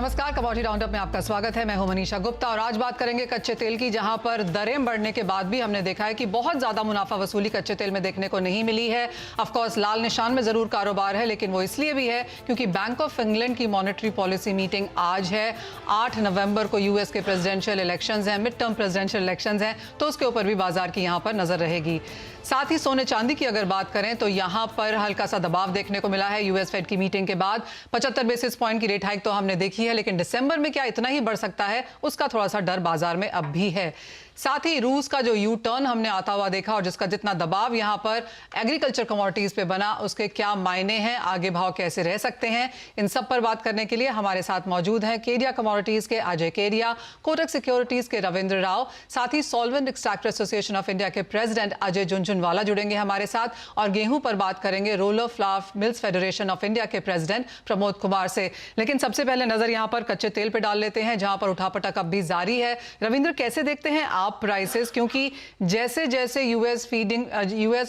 नमस्कार, commodity roundup में आपका स्वागत है। मैं हूं मनीषा गुप्ता और आज बात करेंगे कच्चे तेल की, जहां पर दरें बढ़ने के बाद भी हमने देखा है कि बहुत ज्यादा मुनाफा वसूली कच्चे तेल में देखने को नहीं मिली है। ऑफ कोर्स लाल निशान में जरूर कारोबार है, लेकिन वो इसलिए भी है क्योंकि बैंक ऑफ इंग्लैंड की मॉनेटरी पॉलिसी मीटिंग आज है। 8 नवंबर को यूएस के प्रेसिडेंशियल इलेक्शंस हैं, मिड टर्म प्रेसिडेंशियल इलेक्शंस हैं, तो उसके ऊपर भी बाजार की यहां पर नजर रहेगी। साथ ही सोने चांदी की अगर बात करें तो यहां पर हल्का सा दबाव देखने को मिला है यूएस फेड की मीटिंग के बाद। 75 बेसिस पॉइंट की रेट हाइक तो हमने देखी है, लेकिन दिसंबर में क्या इतना ही बढ़ सकता है, उसका थोड़ा सा डर बाजार में अब भी है। साथ ही रूस का जो यू टर्न हमने आता हुआ देखा और जिसका जितना दबाव यहां पर एग्रीकल्चर कमोडिटीज पे बना, उसके क्या मायने हैं, आगे भाव कैसे रह सकते हैं, इन सब पर बात करने के लिए हमारे साथ मौजूद हैं केडिया कमोडिटीज के अजय केडिया, कोटक सिक्योरिटीज के रविंद्र राव, साथ ही solvent extractor association of India के प्रेसिडेंट अजय झुनझुनवाला जुड़ेंगे हमारे साथ, और गेहूं पर बात करेंगे roller flour mills federation of India के प्रेसिडेंट प्रमोद कुमार से। लेकिन सबसे पहले नजर यहां पर कच्चे तेल पे डाल लेते हैं, जहां पर उठापटक अब भी जारी है। रविंद्र, कैसे देखते हैं आप प्राइसेस, क्योंकि जैसे जैसे यूएस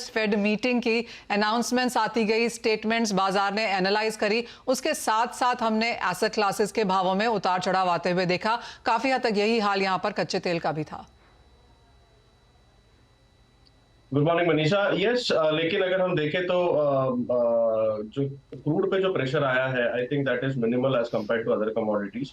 फेड मीटिंग की अनाउंसमेंट्स आती गई, स्टेटमेंट्स बाजार ने एनालाइज करी, उसके साथ साथ हमने एसेट क्लासेस के भावों में उतार चढ़ाव आते हुए देखा। काफी हद तक यही हाल यहां पर कच्चे तेल का भी था। Good morning Manisha. यस, लेकिन अगर हम देखें तो जो क्रूड पे जो प्रेशर आया है, I think that is minimal as compare to other commodities.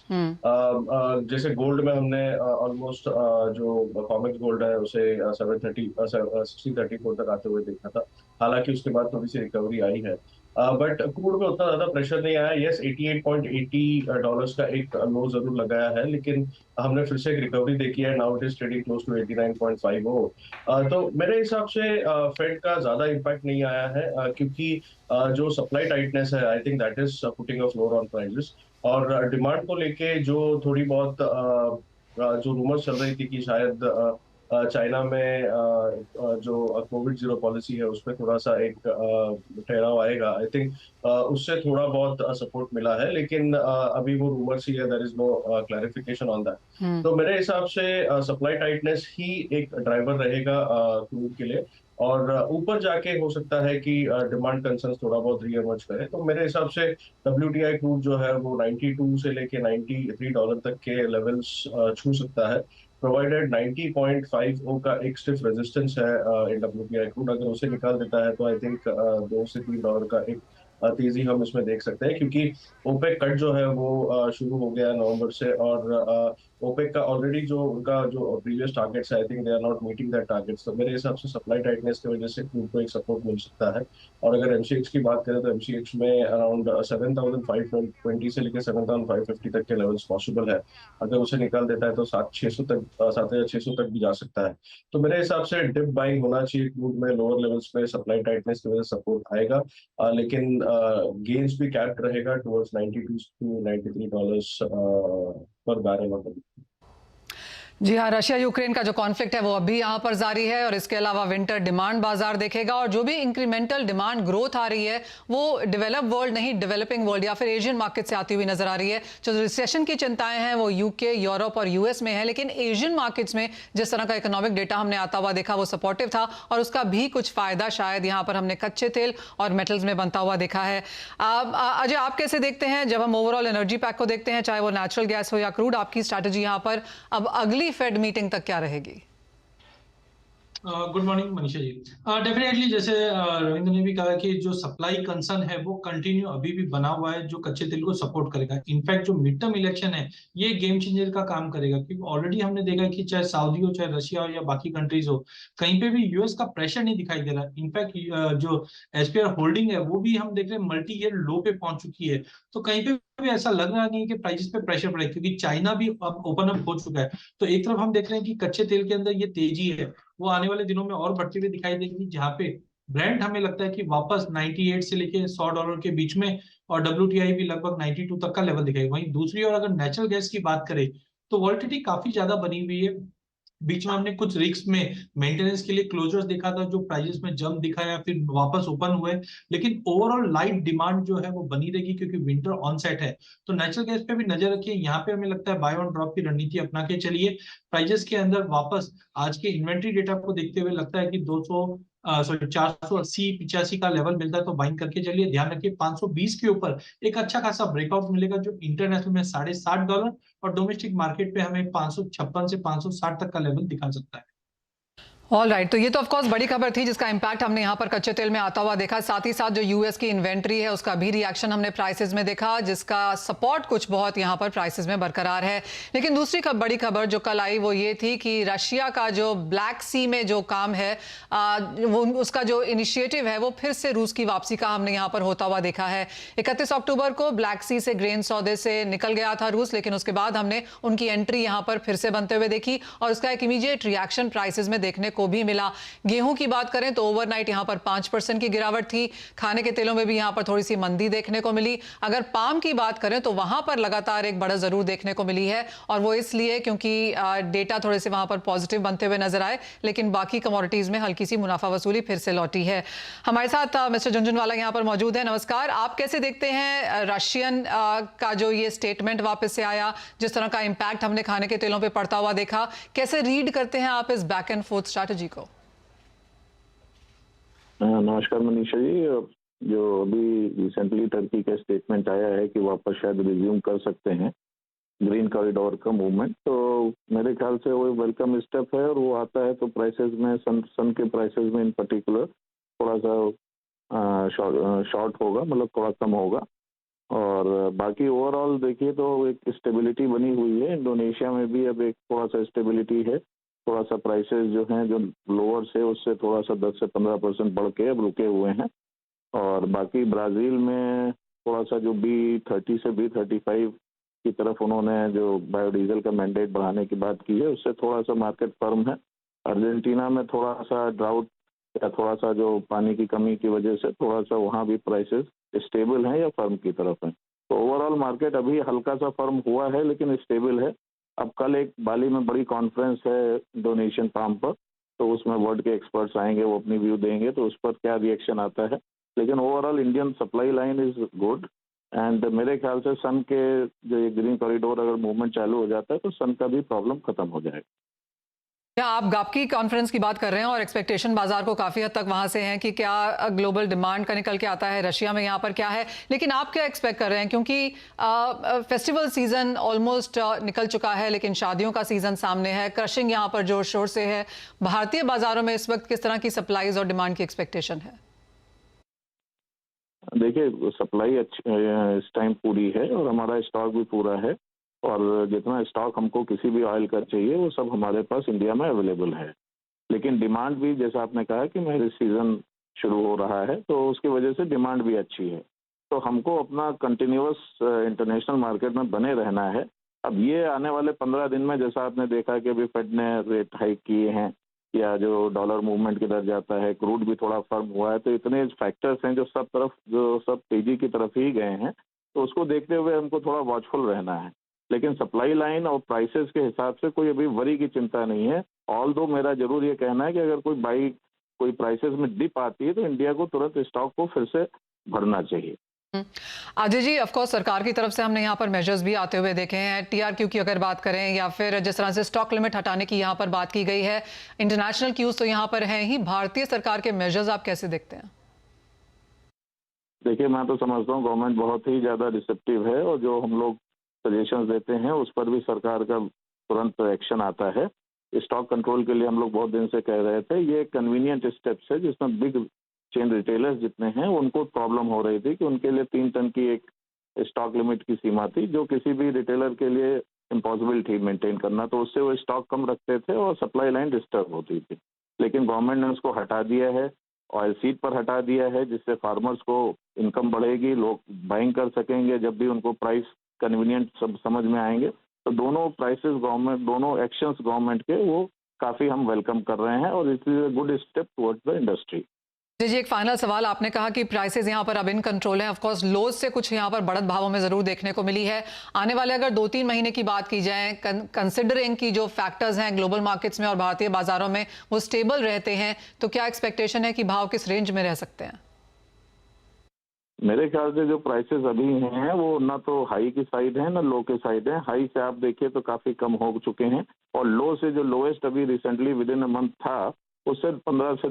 जैसे गोल्ड में हमने ऑलमोस्ट जो कॉमेक्स गोल्ड है उसे 60-34 तक आते हुए देखा था। हालांकि उसके बाद थोड़ी सी रिकवरी आई है, बट क्रूड में उतना ज्यादा प्रेशर नहीं आया। यस, $88.80 का एक लो जरूर लगाया है, लेकिन हमने फिर से एक रिकवरी देखी है। Now it is trading close to 89.50। तो मेरे हिसाब से फेड का ज्यादा इम्पैक्ट नहीं आया है, क्योंकि जो सप्लाई टाइटनेस है, I think that is putting a floor on prices. और डिमांड को लेके जो थोड़ी बहुत जो रूमर्स चल रही थी कि शायद चाइना में जो कोविड जीरो पॉलिसी है उस पर थोड़ा सा एक ठहराव आएगा, आई थिंक उससे थोड़ा बहुत सपोर्ट मिला है, लेकिन अभी वो रूमर्स ही है, there is no clarification on that. तो मेरे हिसाब से सप्लाई टाइटनेस ही एक ड्राइवर रहेगा क्रूड के लिए, और ऊपर जाके हो सकता है कि डिमांड कंसर्न थोड़ा बहुत रीइमर्ज करे। तो मेरे हिसाब से WTI क्रूड जो है वो 92 से लेके $93 तक के लेवल्स छू सकता है, प्रोवाइडेड 90.50 का एक स्टिफ रेजिस्टेंस है इन WTI क्रूड। अगर उसे निकाल देता है तो आई थिंक $2 से $3 का एक तेजी हम इसमें देख सकते हैं, क्योंकि ओपेक कट जो है वो शुरू हो गया नवंबर से, और ओपेक का ऑलरेडी जो उनका जो प्रीवियस टारगेट्स है, I think they are not meeting that targets. तो मेरे हिसाब से सप्लाई टाइटनेस की वजह से क्रूड को एक सपोर्ट मिल सकता है। और अगर एमसीएक्स की बात करें तो एमसीएक्स में अराउंड 7,520 से लेकर 7,550 तक के लेवल्स पॉसिबल है। अगर उसे निकाल देता है तो 7,600 तक भी जा सकता है। तो मेरे हिसाब से डिप बाइंग होना चाहिए क्रूड में, लोअर लेवल्स पे सप्लाई टाइटनेस की वजह से सपोर्ट आएगा, लेकिन गेन्स भी कैप्ड रहेगा टुवर्ड्स $92 to $93 पर बैरल। जी हाँ, रशिया यूक्रेन का जो कॉन्फ्लिक्ट है वो अभी यहाँ पर जारी है, और इसके अलावा विंटर डिमांड बाजार देखेगा, और जो भी इंक्रीमेंटल डिमांड ग्रोथ आ रही है वो डेवलप वर्ल्ड नहीं, डेवलपिंग वर्ल्ड या फिर एशियन मार्केट से आती हुई नजर आ रही है। जो रिसेशन की चिंताएं हैं वो यूके, यूरोप और यूएस में है, लेकिन एशियन मार्केट्स में जिस तरह का इकोनॉमिक डेटा हमने आता हुआ देखा वो सपोर्टिव था, और उसका भी कुछ फायदा शायद यहाँ पर हमने कच्चे तेल और मेटल्स में बनता हुआ देखा है। अजय, आप कैसे देखते हैं जब हम ओवरऑल एनर्जी पैक को देखते हैं, चाहे वो नेचुरल गैस हो या क्रूड, आपकी स्ट्रैटेजी यहाँ पर अब अगली फेड मीटिंग तक क्या रहेगी? Good morning Manisha ji. Definitely जैसे रविंद्र ने भी कहा कि जो सप्लाई कंसर्न है वो कंटिन्यू अभी भी बना हुआ है, जो कच्चे तेल को सपोर्ट करेगा। इनफैक्ट जो मिड टर्म इलेक्शन है ये गेम चेंजर का काम करेगा, क्योंकि ऑलरेडी हमने देखा कि चाहे सऊदी हो, चाहे रशिया हो या बाकी कंट्रीज हो, कहीं पे भी यूएस का प्रेशर नहीं दिखाई दे रहा। इनफैक्ट जो एसपीआर होल्डिंग है वो भी हम देख रहे हैं मल्टी ईयर लो पे पहुंच चुकी है। तो कहीं पे भी ऐसा लग रहा नहीं है कि प्राइसेस पे प्रेशर पड़े, क्योंकि चाइना भी अब ओपन अप हो चुका है। तो एक तरफ हम देख रहे हैं कि कच्चे तेल के अंदर ये तेजी है वो आने वाले दिनों में और बढ़ती हुई दिखाई देगी, जहां पे ब्रेंट हमें लगता है कि वापस 98 से लेके $100 के बीच में, और WTI भी लगभग 92 तक का लेवल दिखाएगा। वहीं दूसरी ओर अगर नेचुरल गैस की बात करें तो वॉलेटिलिटी काफी ज्यादा बनी हुई है। बीच में हमने कुछ रिस्क में मेंटेनेंस के लिए क्लोजर्स देखा था, जो प्राइसेस में जंप दिखाया फिर वापस ओपन हुए, लेकिन ओवरऑल लाइट डिमांड जो है वो बनी रहेगी, क्योंकि विंटर ऑन सेट है। तो नेचुरल गैस पे भी नजर रखिए, यहाँ पे हमें लगता है बाय ऑन ड्रॉप की रणनीति अपना के चलिए। प्राइजेस के अंदर वापस आज के इन्वेंट्री डेटा को देखते हुए लगता है कि सॉरी 480-85 का लेवल मिलता है तो बाइंग करके चलिए। ध्यान रखिए 520 के ऊपर एक अच्छा खासा ब्रेकआउट मिलेगा जो इंटरनेशनल में $60 और डोमेस्टिक मार्केट पे हमें 556 से 560 तक का लेवल दिखा सकता है। ऑल राइट, तो ये तो ऑफ कोर्स बड़ी खबर थी जिसका इंपैक्ट हमने यहाँ पर कच्चे तेल में आता हुआ देखा। साथ ही साथ जो यूएस की इन्वेंट्री है उसका भी रिएक्शन हमने प्राइसेस में देखा, जिसका सपोर्ट कुछ बहुत यहाँ पर प्राइसेस में बरकरार है। लेकिन दूसरी बड़ी खबर जो कल आई वो ये थी कि रशिया का जो ब्लैक सी में जो काम है वो उसका जो इनिशिएटिव है वो फिर से रूस की वापसी का हमने यहाँ पर होता हुआ देखा है। 31 अक्टूबर को ब्लैक सी से ग्रेन सौदे से निकल गया था रूस, लेकिन उसके बाद हमने उनकी एंट्री यहाँ पर फिर से बनते हुए देखी और उसका एक इमीडिएट रिएक्शन प्राइसेस में देखने को भी मिला। गेहूं की बात करें तो ओवरनाइट यहां पर 5% की गिरावट थी। खाने के तेलों में भी यहां पर थोड़ी सी मंदी देखने को मिली। अगर पाम की बात करें तो वहां पर लगातार एक बढ़त जरूर देखने को मिली है और वो इसलिए क्योंकि डेटा थोड़े से वहां पर पॉजिटिव बनते हुए नजर आए, लेकिन बाकी कमोडिटीज में हल्की सी मुनाफा वसूली फिर से लौटी है। हमारे साथ मिस्टर झुनझुनवाला यहां पर मौजूद है। नमस्कार, आप कैसे देखते हैं रशियन का जो ये स्टेटमेंट वापस से आया, जिस तरह का इंपैक्ट हमने खाने के तेलों पर पड़ता हुआ देखा, कैसे रीड करते हैं आप इस बैक एंड फोर्थ स्ट्रैटेजी को? नमस्कार मनीषा जी। जो अभी रिसेंटली टर्की का स्टेटमेंट आया है कि वापस शायद रिज्यूम कर सकते हैं ग्रीन कॉरिडोर का मूवमेंट, तो मेरे ख्याल से वो वेलकम स्टेप है और वो आता है तो प्राइसेस में सन के प्राइसेस में इन पर्टिकुलर थोड़ा सा शॉर्ट होगा, मतलब थोड़ा कम होगा। और बाकी ओवरऑल देखिए तो एक स्टेबिलिटी बनी हुई है। इंडोनेशिया में भी अब एक थोड़ा सा स्टेबिलिटी है, थोड़ा सा प्राइसेस जो हैं जो लोअर से उससे थोड़ा सा 10 से 15% बढ़ के अब रुके हुए हैं। और बाकी ब्राज़ील में थोड़ा सा जो B30 से B35 की तरफ उन्होंने जो बायोडीजल का मैंडेट बढ़ाने की बात की है उससे थोड़ा सा मार्केट फर्म है। अर्जेंटीना में थोड़ा सा ड्राउट या थोड़ा सा जो पानी की कमी की वजह से थोड़ा सा वहाँ भी प्राइसेस स्टेबल हैं या फर्म की तरफ हैं। तो ओवरऑल मार्केट अभी हल्का सा फर्म हुआ है लेकिन स्टेबल है। अब कल एक बाली में बड़ी कॉन्फ्रेंस है डोनेशन पाम पर, तो उसमें वर्ल्ड के एक्सपर्ट्स आएंगे, वो अपनी व्यू देंगे, तो उस पर क्या रिएक्शन आता है। लेकिन overall Indian supply line is good and मेरे ख्याल से सन के जो ये ग्रीन कॉरिडोर अगर मूवमेंट चालू हो जाता है तो सन का भी प्रॉब्लम खत्म हो जाएगा। क्या आप गाप की कॉन्फ्रेंस की बात कर रहे हैं और एक्सपेक्टेशन बाजार को काफी हद तक वहां से है कि क्या ग्लोबल डिमांड का निकल के आता है, रशिया में यहाँ पर क्या है, लेकिन आप क्या एक्सपेक्ट कर रहे हैं? क्योंकि फेस्टिवल सीजन ऑलमोस्ट निकल चुका है लेकिन शादियों का सीजन सामने है, क्रशिंग यहाँ पर जोर शोर से है। भारतीय बाजारों में इस वक्त किस तरह की सप्लाईज और डिमांड की एक्सपेक्टेशन है? देखिए सप्लाई अच्छी इस टाइम पूरी है और हमारा स्टॉक भी पूरा है और जितना स्टॉक हमको किसी भी ऑयल का चाहिए वो सब हमारे पास इंडिया में अवेलेबल है। लेकिन डिमांड भी जैसा आपने कहा कि मैरिज सीजन शुरू हो रहा है तो उसकी वजह से डिमांड भी अच्छी है। तो हमको अपना कंटिन्यूअस इंटरनेशनल मार्केट में बने रहना है। अब ये आने वाले 15 दिन में जैसा आपने देखा कि अभी फेड ने रेट हाइक किए हैं या जो डॉलर मूवमेंट किधर जाता है, क्रूड भी थोड़ा फर्म हुआ है, तो इतने फैक्टर्स हैं जो सब तेजी की तरफ ही गए हैं। तो उसको देखते हुए हमको थोड़ा वॉचफुल रहना है। लेकिन सप्लाई लाइन और प्राइसेस के हिसाब से कोई अभी वरी की चिंता नहीं है। ऑल दो मेरा जरूर ये कहना है कि अगर कोई प्राइसेस में डिप आती है तो इंडिया को तुरंत स्टॉक को फिर से भरना चाहिए। अजय जी, ऑफ कोर्स सरकार की तरफ से हमने यहाँ पर मेजर्स भी आते हुए देखे हैं। टीआरक्यू की अगर बात करें या फिर जिस तरह से स्टॉक लिमिट हटाने की यहाँ पर बात की गई है, इंटरनेशनल क्यूज तो यहाँ पर हैं ही। भारतीय सरकार के मेजर्स आप कैसे देखते हैं? देखिए मैं तो समझता हूँ गवर्नमेंट बहुत ही ज़्यादा रिसेप्टिव है और जो हम लोग सजेशंस देते हैं उस पर भी सरकार का तुरंत एक्शन आता है। स्टॉक कंट्रोल के लिए हम लोग बहुत दिन से कह रहे थे, ये कन्वीनियंट स्टेप्स है जिसमें बिग चेन रिटेलर्स जितने हैं उनको प्रॉब्लम हो रही थी कि उनके लिए 3 टन की एक स्टॉक लिमिट की सीमा थी जो किसी भी रिटेलर के लिए इम्पॉसिबल थी मेंटेन करना, तो उससे वो स्टॉक कम रखते थे और सप्लाई लाइन डिस्टर्ब होती थी। लेकिन गवर्नमेंट ने उसको हटा दिया है, ऑयल सीड पर हटा दिया है, जिससे फार्मर्स को इनकम बढ़ेगी, लोग बाइंग कर सकेंगे जब भी उनको प्राइस कन्वीनियंट सब समझ में आएंगे। तो दोनों दोनों एक्शंस गवर्नमेंट के वो काफ़ी हम वेलकम कर रहे हैं और it is a good step towards the industry. जी, एक फाइनल सवाल। आपने कहा कि प्राइसेस यहाँ पर अब इन कंट्रोल है। ऑफ कोर्स लोज से कुछ यहाँ पर बढ़त भावों में जरूर देखने को मिली है। आने वाले अगर 2-3 महीने की बात की जाए, कंसिडरिंग की जो फैक्टर्स हैं ग्लोबल मार्केट्स में और भारतीय बाजारों में वो स्टेबल रहते हैं, तो क्या एक्सपेक्टेशन है कि भाव किस रेंज में रह सकते हैं? मेरे ख्याल से जो प्राइसेस अभी हैं वो ना तो हाई की साइड है ना लो के साइड है। हाई से आप देखिए तो काफ़ी कम हो चुके हैं और लो से जो लोएस्ट अभी recently with in a month था उससे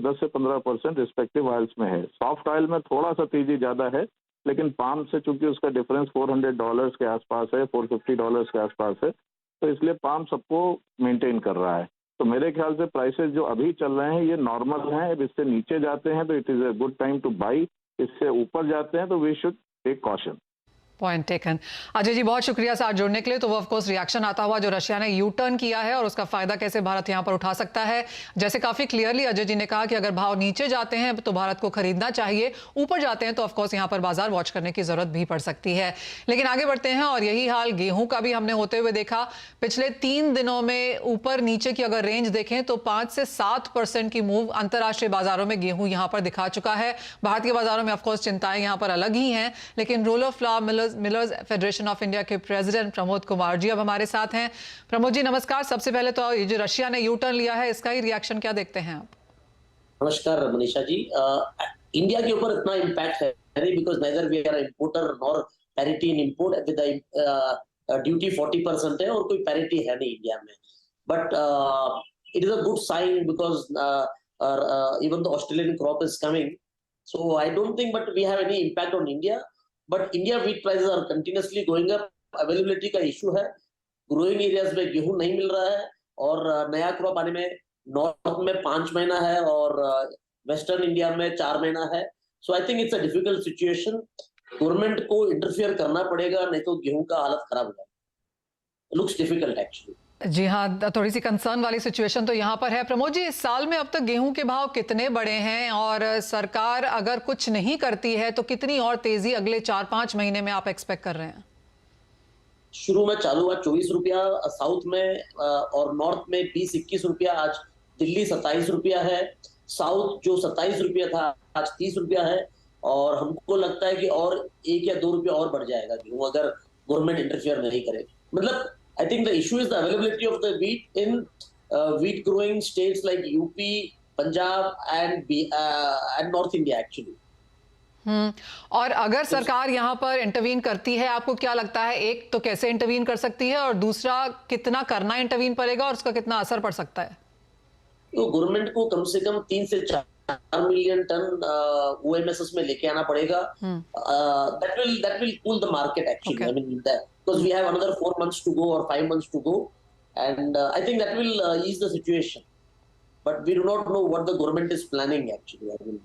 10 से 15% रिस्पेक्टिव ऑयल्स में है। सॉफ्ट ऑयल में थोड़ा सा तेजी ज़्यादा है, लेकिन पाम से चूंकि उसका डिफरेंस $400 के आसपास है, $450 के आसपास है, तो इसलिए पाम सबको मेंटेन कर रहा है। तो मेरे ख्याल से प्राइसेस जो अभी चल रहे हैं ये नॉर्मल हैं। अब इससे नीचे जाते हैं तो it is a good time to buy, इससे ऊपर जाते हैं तो we should take caution. Point taken. Ajay ji बहुत शुक्रिया साथ जुड़ने के लिए। तो वो ऑफ कोर्स रिएक्शन आता हुआ जो रशिया ने यू टर्न किया है और उसका फायदा कैसे भारत यहां पर उठा सकता है। जैसे काफी क्लियरली अजय जी ने कहा कि अगर भाव नीचे जाते हैं तो भारत को खरीदना चाहिए, ऊपर जाते हैं तो ऑफ कोर्स यहां पर बाजार वॉच करने की जरूरत भी पड़ सकती है। लेकिन आगे बढ़ते हैं और यही हाल गेहूं का भी हमने होते हुए देखा। पिछले 3 दिनों में ऊपर नीचे की अगर रेंज देखें तो 5 से 7% की मूव अंतर्राष्ट्रीय बाजारों में गेहूं यहां पर दिखा चुका है। भारतीय बाजारों में ऑफ कोर्स चिंताएं यहां पर अलग ही हैं, लेकिन rural flower millers federation of India के प्रेसिडेंट प्रमोद कुमार जी अब हमारे साथ हैं। प्रमोद जी नमस्कार। सबसे पहले तो ये जो रशिया ने यू टर्न लिया है इसका ही रिएक्शन क्या देखते हैं आप? नमस्कार मनीषा जी। इंडिया के ऊपर इतना इम्पैक्ट है नहीं, because neither we are importer nor parity in import with duty 40% है और कोई पैरिटी है नहीं इंडिया में। But it is a good sign because even the Australian crop is coming, so I don't think but we have any impact on India. But India wheat prices are continuously going up. Availability का issue है, growing areas में गेहूं नहीं मिल रहा है और नया crop आने में नॉर्थ में 5 महीना है और वेस्टर्न इंडिया में 4 महीना है। So I think it's a difficult situation. Government को इंटरफियर करना पड़ेगा, नहीं तो गेहूं का हालत खराब हो जाएगा। Looks difficult actually. जी हाँ, थोड़ी सी कंसर्न वाली सिचुएशन तो यहाँ पर है। प्रमोद जी इस साल में अब तक गेहूं के भाव कितने बढ़े हैं और सरकार अगर कुछ नहीं करती है तो कितनी और तेजी अगले 4-5 महीने में आप एक्सपेक्ट कर रहे हैं? शुरू में चालू हुआ 24 रुपया साउथ में और नॉर्थ में 20-21 रुपया। आज दिल्ली 27 रुपया है। साउथ जो 27 रुपया था आज 30 रुपया है और हमको लगता है कि और 1 या 2 रुपया और बढ़ जाएगा गेहूं अगर गवर्नमेंट इंटरफियर नहीं करे। मतलब I think the issue is the availability of the wheat in wheat growing states like UP, Punjab and North India actually. और अगर सरकार यहाँ पर इंटरवीन करती है आपको क्या लगता है, एक तो कैसे इंटरवीन कर सकती है और दूसरा कितना करना इंटरवीन पड़ेगा और उसका कितना असर पड़ सकता है? तो गवर्नमेंट को कम से कम 3 से 4 मिलियन टन OMSs में लेके आना पड़ेगा। that will cool the market actually. Okay. I mean because we have another 4 months to go or 5 months to go, and I think that will ease the situation. But we do not know what the government is planning actually. I mean,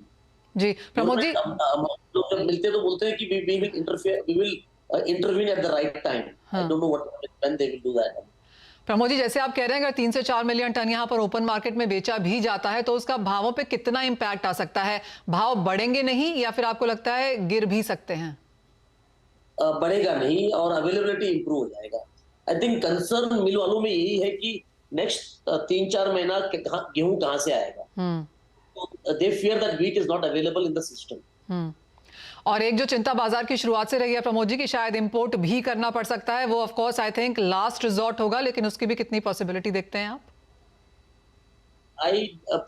जी प्रमोद जी लोग जब मिलते तो बोलते हैं कि we will interfere, we will intervene at the right time. I don't know when they will do that. Pramod ji जैसे आप कह रहे हैं अगर 3 से 4 मिलियन टन यहाँ पर ओपन मार्केट में बेचा भी जाता है तो उसका भावों पे कितना इम्पैक्ट आ सकता है? भाव बढ़ेंगे नहीं या फिर आपको लगता है गिर भी सकते हैं? बढ़ेगा नहीं और अवेलेबिलिटी इंप्रूव हो जाएगा। आई थिंक कंसर्न मिल वालों में यही है कि नेक्स्ट 3-4 महीना गेहूं कहां से आएगा। तो दे fear that wheat is not available in the system. और एक जो चिंता बाजार की शुरुआत से रही है प्रमोद जी की शायद इंपोर्ट भी करना पड़ सकता है, वो of course I think last resort होगा, लेकिन उसकी भी कितनी पॉसिबिलिटी देखते हैं आप?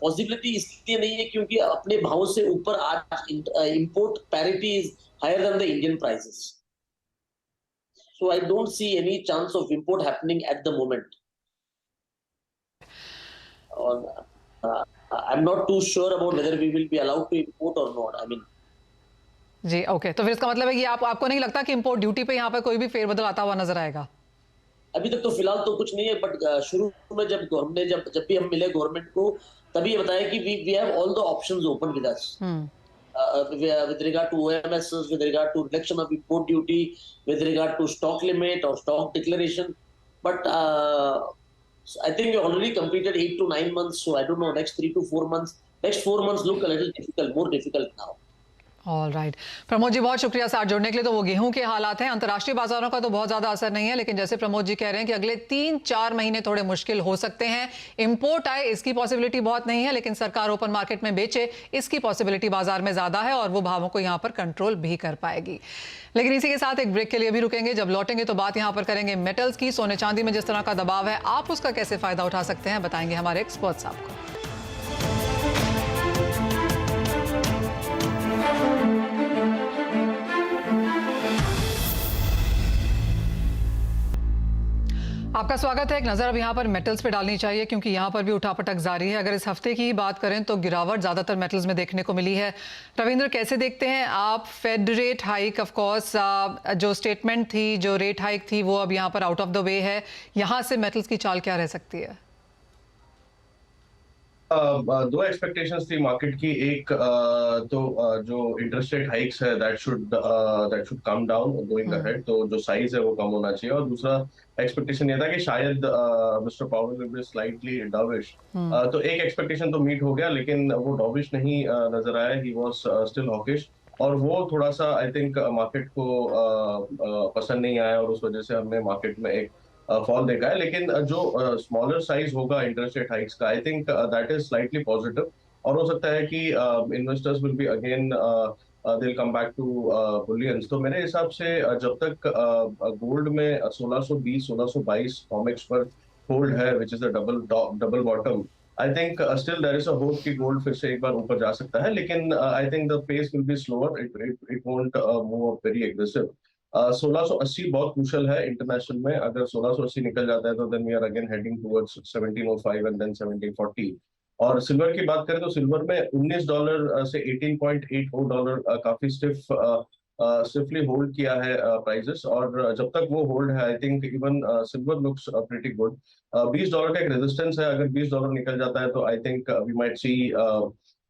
पॉसिबिलिटी इसलिए नहीं है क्योंकि अपने भाव से ऊपर आज import parity is higher than the Indian prices. So I don't see any chance of import happening at the moment. I'm not too sure about whether we will be allowed to import or not. I mean. जी okay, तो फिर इसका मतलब है कि आपको नहीं लगता कि इंपोर्ट ड्यूटी पे यहाँ पर कोई भी फेरबदल आता हुआ नजर आएगा? अभी तक तो फिलहाल तो कुछ नहीं है, बट शुरू में जब भी हम मिले गवर्नमेंट को तभी ये बताया कि we have all the options open with us. With regard to OMSs, with regard to reduction of import duty, with regard to stock limit or stock declaration. But I think we already completed 8 to 9 months, so I don't know, next 3 to 4 months. Next 4 months look a little difficult, more difficult now. All right Pramod ji बहुत शुक्रिया साथ जुड़ने के लिए। तो वो गेहूं के हालात हैं, अंतर्राष्ट्रीय बाजारों का तो बहुत ज्यादा असर नहीं है, लेकिन जैसे प्रमोद जी कह रहे हैं कि अगले 3-4 महीने थोड़े मुश्किल हो सकते हैं। इंपोर्ट आए इसकी पॉसिबिलिटी बहुत नहीं है, लेकिन सरकार ओपन मार्केट में बेचे इसकी पॉसिबिलिटी बाजार में ज्यादा है और वो भावों को यहाँ पर कंट्रोल भी कर पाएगी। लेकिन इसी के साथ एक ब्रेक के लिए भी रुकेंगे, जब लौटेंगे तो बात यहाँ पर करेंगे मेटल्स की। सोने चांदी में जिस तरह का दबाव है आप उसका कैसे फायदा उठा सकते हैं बताएंगे हमारे एक्सपर्ट्स आपको। आपका स्वागत है। एक नज़र अब यहाँ पर मेटल्स पे डालनी चाहिए क्योंकि यहाँ पर भी उठापटक जारी है। अगर इस हफ्ते की ही बात करें तो गिरावट ज़्यादातर मेटल्स में देखने को मिली है। रविंद्र, कैसे देखते हैं आप Fed rate hike? Of course जो स्टेटमेंट थी, जो रेट हाइक थी, वो अब यहाँ पर आउट ऑफ द वे है। यहाँ से मेटल्स की चाल क्या रह सकती है? दो एक्सपेक्टेशंस थी मार्केट की। एक जो इंटरेस्ट रेट हाइक्स है that should come down going ahead, तो जो साइज है वो कम होना चाहिए। और दूसरा एक्सपेक्टेशन ये था कि शायद mister Powell will be slightly dovish. तो एक एक्सपेक्टेशन तो मीट हो गया, लेकिन वो डॉविश नहीं नजर आया। ही वाज स्टिल हॉकिश, और वो थोड़ा सा आई थिंक मार्केट को पसंद नहीं आया, और उस वजह से हमने मार्केट में एक फॉल देखा है। लेकिन जो स्मॉलर साइज होगा इंटरेस्ट रेट हाइक्स का, I think that is slightly positive. और हो सकता है कि investors will be again they come back to bullions. तो मेरे हिसाब से जब तक गोल्ड में 1620 1622 कॉमिक्स पर होल्ड है, which is the double bottom, I think still there is a hope कि गोल्ड फिर से एक बार ऊपर जा सकता है। लेकिन I think the pace will be slower, it won't move up very aggressive. 1680 बहुत क्रूशल है इंटरनेशनल में। अगर 1680 निकल जाता है तो then we are again heading towards 1705 and then 1740। और सिल्वर की बात करें तो सिल्वर में $19 से $18.84 काफी स्टिफली होल्ड किया है प्राइसेस। और जब तक वो होल्ड है, I think even silver looks pretty good. $20 का एक रेजिस्टेंस है, अगर $20 निकल जाता है तो I think we might see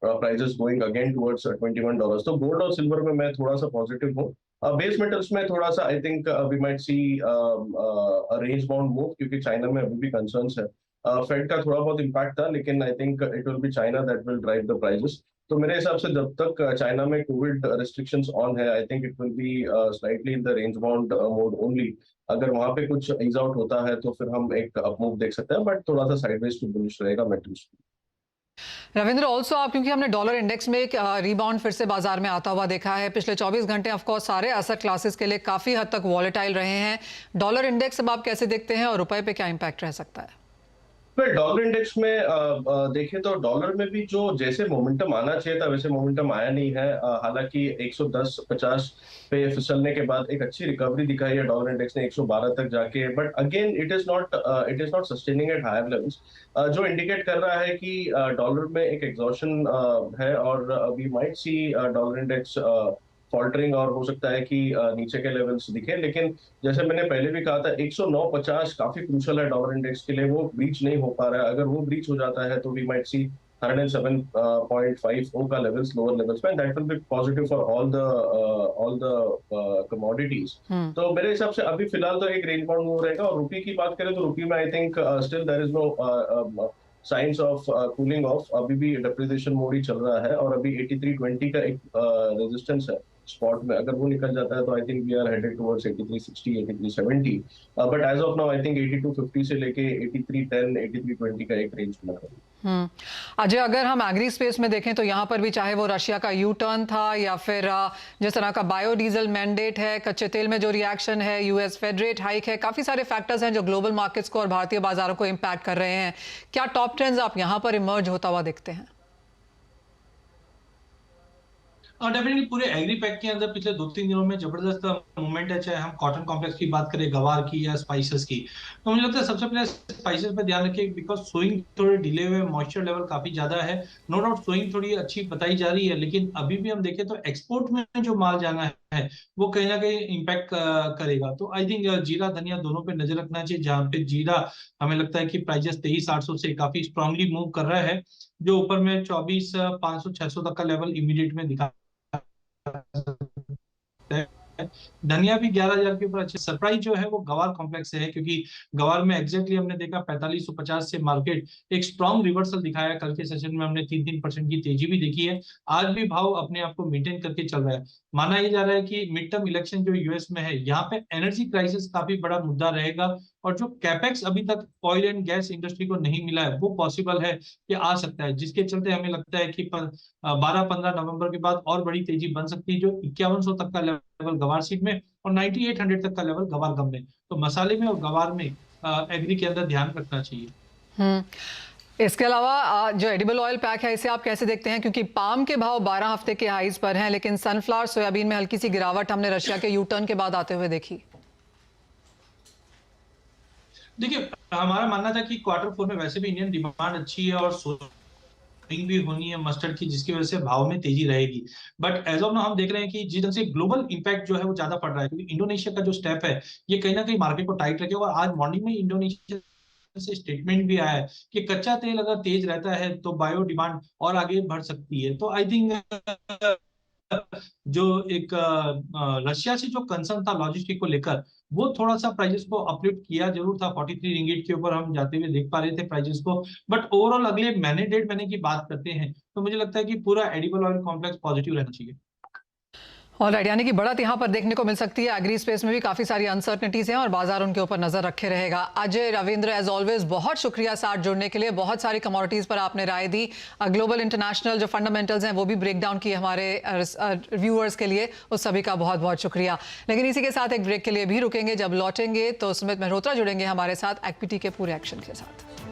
prices going again towards $21। तो गोल्ड और सिल्वर में मैं थोड़ा सा पॉजिटिव हूँ। बेस मेटल्स में थोड़ा सा I think we might see range bound move, क्योंकि चाइना में अभी भी कंसर्न्स है। फेड का थोड़ा बहुत इम्पैक्ट था, लेकिन I think it will be China that will drive the prices. तो मेरे हिसाब से जब तक चाइना में कोविड रिस्ट्रिक्शंस ऑन है, I think it will be slightly in the range bound mode only. अगर वहां पे कुछ ईज आउट होता है तो फिर हम एक अप मूव देख सकते हैं, बट थोड़ा सा साइडवेज टू बुलिश रहेगा मेटल्स। रविंद्र, ऑल्सो आप, क्योंकि हमने डॉलर इंडेक्स में एक रीबाउंड फिर से बाजार में आता हुआ देखा है। पिछले 24 घंटे ऑफ कोर्स सारे एसेट क्लासेस के लिए काफी हद तक वॉलेटाइल रहे हैं। डॉलर इंडेक्स अब आप कैसे देखते हैं और रुपए पे क्या इंपैक्ट रह सकता है? डॉलर इंडेक्स में देखें तो डॉलर में भी जो जैसे मोमेंटम आना चाहिए था वैसे मोमेंटम आया नहीं है। हालांकि 110-50 पे फिसलने के बाद एक अच्छी रिकवरी दिखाई है डॉलर इंडेक्स ने 112 तक जाके, but again it is not sustaining at higher levels, जो इंडिकेट कर रहा है कि डॉलर में एक एग्जॉशन है, और we might see dollar index faltering, और हो सकता है कि नीचे के लेवल्स दिखे। लेकिन जैसे मैंने पहले भी कहा था, 109.50 काफी क्रूशल है डॉलर इंडेक्स के लिए। वो ब्रीच नहीं हो पा रहा है। अगर वो ब्रीच हो जाता है तो वी माइट सी 107.50 का लेवल्स, लोअर लेवल्स में, that will be positive for all the commodities. तो मेरे हिसाब से अभी फिलहाल तो एक रेंज बाउंड मूव रहेगा। और रुपये की बात करें तो रुपये में I think still there is no signs of cooling off. अभी भी डिप्रिसिएशन मोड ही चल रहा है, और अभी 83.20 का एक रेजिस्टेंस है स्पॉट में। अगर वो निकल जाता है तो I think we are headed towards 8360 8370, but as of now I think 8250 से लेके 8310 8320 का एक रेंज बना है। अजय, अगर हम एग्री स्पेस में देखें तो यहाँ पर भी चाहे वो रशिया का यू टर्न था या फिर जिस तरह का बायोडीजल मैंडेट है, कच्चे तेल में जो रिएक्शन है, यूएस फेड रेट हाइक है, काफी सारे फैक्टर्स हैं जो ग्लोबल मार्केट्स को और भारतीय बाजारों को इम्पैक्ट कर रहे हैं। क्या टॉप ट्रेंड्स आप यहाँ पर इमर्ज होता हुआ देखते हैं? और डेफिनेटली पूरे एग्री पैक के अंदर पिछले 2-3 दिनों में जबरदस्त मूवमेंट है, चाहे हम कॉटन कॉम्प्लेक्स की बात करें, गवार की या स्पाइसेस की। तो मुझे लगता है सबसे पहले स्पाइसेस पे ध्यान रखिए, बिकॉज सोइंग थोड़े डिले हुए, मॉइस्चर लेवल काफी ज्यादा है। नो डाउट सोइंग थोड़ी अच्छी बताई जा रही है, लेकिन अभी भी हम देखें तो एक्सपोर्ट में जो माल जाना है वो कहीं ना कहीं इम्पैक्ट करेगा। तो आई थिंक जीरा धनिया दोनों पे नजर रखना चाहिए। जहां पे जीरा हमें लगता है कि प्राइजेस 23,800 से काफी स्ट्रांगली मूव कर रहा है, जो ऊपर में 24,500-600 तक का लेवल इमीडिएट में दिखा। धनिया भी 11,000 के ऊपर अच्छे। सरप्राइज जो है वो गवार कॉम्प्लेक्स से है, क्योंकि गवार में एग्जैक्टली हमने देखा 4550 से मार्केट एक स्ट्रॉन्ग रिवर्सल दिखाया। कल के सेशन में हमने 3-3% की तेजी भी देखी है। आज भी भाव अपने आप को मेंटेन करके चल रहा है। माना यह जा रहा है कि मिड टर्म इलेक्शन जो यूएस में है, यहाँ पे एनर्जी क्राइसिस काफी बड़ा मुद्दा रहेगा, और जो कैपेक्स अभी तक ऑयल एंड गैस इंडस्ट्री को नहीं मिला है वो पॉसिबल है कि आ सकता है, जिसके चलते हमें लगता है कि 12-15 नवंबर के बाद और बड़ी तेजी बन सकती है, जो 5100 तक का लेवल गवार सीड में और 9800 तक का लेवल गवार गम में। तो मसाले में और गवार में एग्री के अंदर ध्यान रखना चाहिए। इसके अलावा जो एडिबल ऑयल पैक है, इसे आप कैसे देखते हैं? क्योंकि पाम के भाव 12 हफ्ते के हाईज पर हैं, लेकिन सनफ्लावर सोयाबीन में हल्की सी गिरावट हमने रशिया के यू टर्न के बाद आते हुए देखी। देखिए, हमारा मानना था कि क्वार्टर 4 में वैसे भी इंडियन डिमांड अच्छी है और सोर्सिंग भी होनी है मस्टर्ड की, जिसकी वजह से भाव में तेजी रहेगी। बट एज ऑफ नाउ हम देख रहे हैं कि जिस ढंग से ग्लोबल इंपैक्ट जो है वो ज्यादा पड़ रहा है, क्योंकि इंडोनेशिया का जो स्टेप है ये कहीं ना कहीं मार्केट को टाइट रखेगा। और आज मॉर्निंग में इंडोनेशिया से स्टेटमेंट भी आया है कि कच्चा तेल अगर तेज रहता है तो बायो डिमांड और आगे बढ़ सकती है। तो आई थिंक जो एक रशिया से जो कंसर्न था लॉजिस्टिक को लेकर, वो थोड़ा सा प्राइजेस को अपलिफ्ट किया जरूर था। 43 रिंगिट के ऊपर हम जाते हुए देख पा रहे थे प्राइजेस को। बट ओवरऑल अगले महीने 1.5 महीने की बात करते हैं तो मुझे लगता है कि पूरा एडिबल ऑयल कॉम्प्लेक्स पॉजिटिव रहना चाहिए। ऑलराइट, यानी कि बढ़त यहाँ पर देखने को मिल सकती है। एग्री स्पेस में भी काफी सारी अनसर्टनिटीज हैं और बाजार उनके ऊपर नजर रखे रहेगा। अजय, रविंद्र, एज ऑलवेज बहुत शुक्रिया साथ जुड़ने के लिए। बहुत सारी कमोडिटीज पर आपने राय दी, ग्लोबल इंटरनेशनल जो फंडामेंटल्स हैं वो भी ब्रेक डाउन किए हमारे व्यूअर्स के लिए। उस सभी का बहुत बहुत शुक्रिया। लेकिन इसी के साथ एक ब्रेक के लिए भी रुकेंगे। जब लौटेंगे तो सुमित मेहरोत्रा जुड़ेंगे हमारे साथ इक्विटी के पूरे एक्शन के साथ।